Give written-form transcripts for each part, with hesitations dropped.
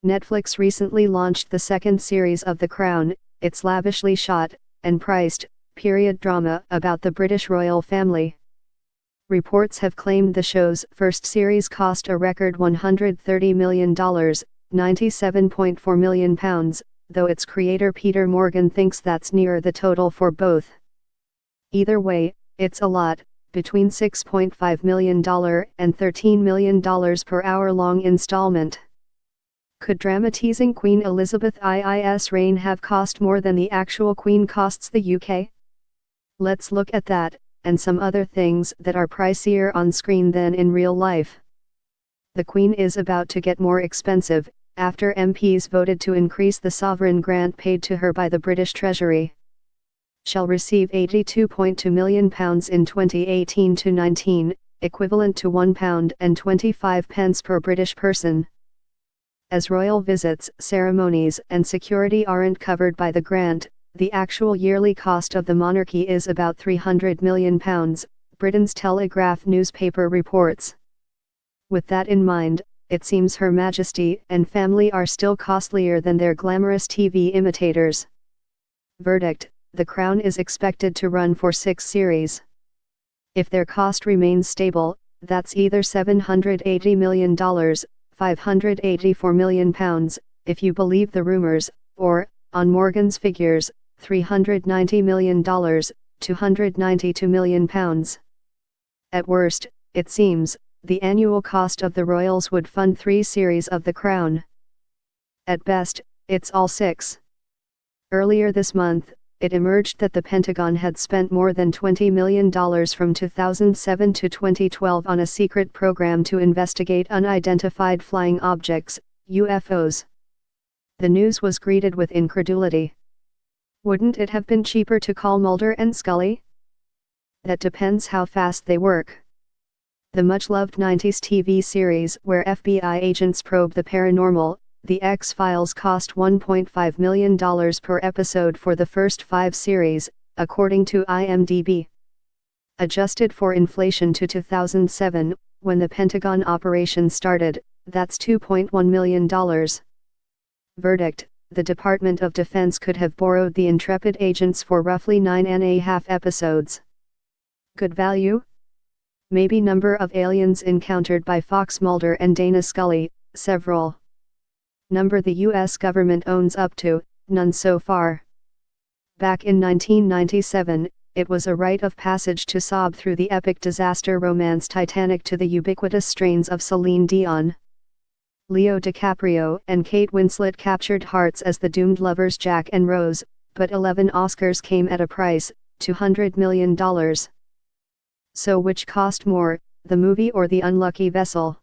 Netflix recently launched the second series of The Crown. It's lavishly shot and priced period drama about the British royal family. Reports have claimed the show's first series cost a record $130 million, £97.4 million, though its creator Peter Morgan thinks that's near the total for both. Either way, it's a lot, between $6.5 million and $13 million per hour-long installment. Could dramatizing Queen Elizabeth II's reign have cost more than the actual Queen costs the UK? Let's look at that, and some other things that are pricier on screen than in real life. The Queen is about to get more expensive, after MPs voted to increase the sovereign grant paid to her by the British Treasury. Shall receive £82.2 million in 2018-19, equivalent to £1.25 per British person. As royal visits, ceremonies and security aren't covered by the grant, the actual yearly cost of the monarchy is about £300 million, Britain's Telegraph newspaper reports. With that in mind, it seems Her Majesty and family are still costlier than their glamorous TV imitators. Verdict: The Crown is expected to run for 6 series. If their cost remains stable, that's either $780 million, £584 million, if you believe the rumors, or, on Morgan's figures, $390 million, £292 million. At worst, it seems, the annual cost of the royals would fund 3 series of The Crown. At best, it's all 6. Earlier this month, it emerged that the Pentagon had spent more than $20 million from 2007 to 2012 on a secret program to investigate unidentified flying objects, UFOs. The news was greeted with incredulity. Wouldn't it have been cheaper to call Mulder and Scully? That depends how fast they work. The much-loved 90s TV series where FBI agents probe the paranormal, The X-Files, cost $1.5 million per episode for the first 5 series, according to IMDb. Adjusted for inflation to 2007, when the Pentagon operation started, that's $2.1 million. Verdict: The Department of Defense could have borrowed the intrepid agents for roughly 9.5 episodes. Good value? Maybe. Number of aliens encountered by Fox Mulder and Dana Scully, several. Number the US government owns up to, none so far. Back in 1997, it was a rite of passage to sob through the epic disaster romance Titanic to the ubiquitous strains of Celine Dion. Leo DiCaprio and Kate Winslet captured hearts as the doomed lovers Jack and Rose, but 11 Oscars came at a price, $200 million. So which cost more, the movie or the unlucky vessel?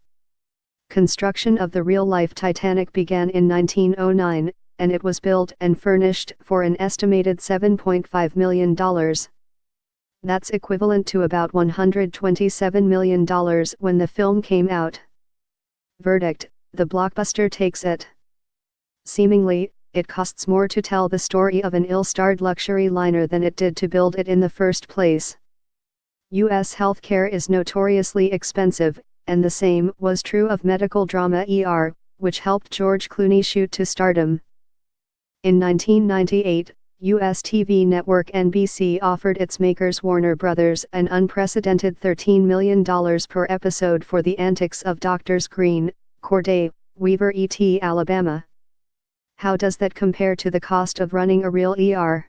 Construction of the real-life Titanic began in 1909, and it was built and furnished for an estimated $7.5 million. That's equivalent to about $127 million when the film came out. Verdict: The blockbuster takes it. Seemingly, it costs more to tell the story of an ill-starred luxury liner than it did to build it in the first place. U.S. healthcare is notoriously expensive, and the same was true of medical drama ER, which helped George Clooney shoot to stardom. In 1998, U.S. TV network NBC offered its makers Warner Brothers an unprecedented $13 million per episode for the antics of Doctors Green, Corday, Weaver et. Alabama. How does that compare to the cost of running a real ER?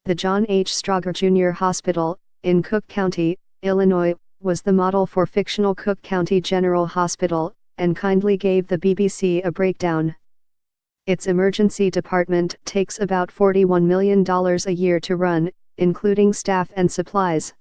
The John H. Stroger Jr. Hospital, in Cook County, Illinois, was the model for fictional Cook County General Hospital, and kindly gave the BBC a breakdown. Its emergency department takes about $41 million a year to run, including staff and supplies.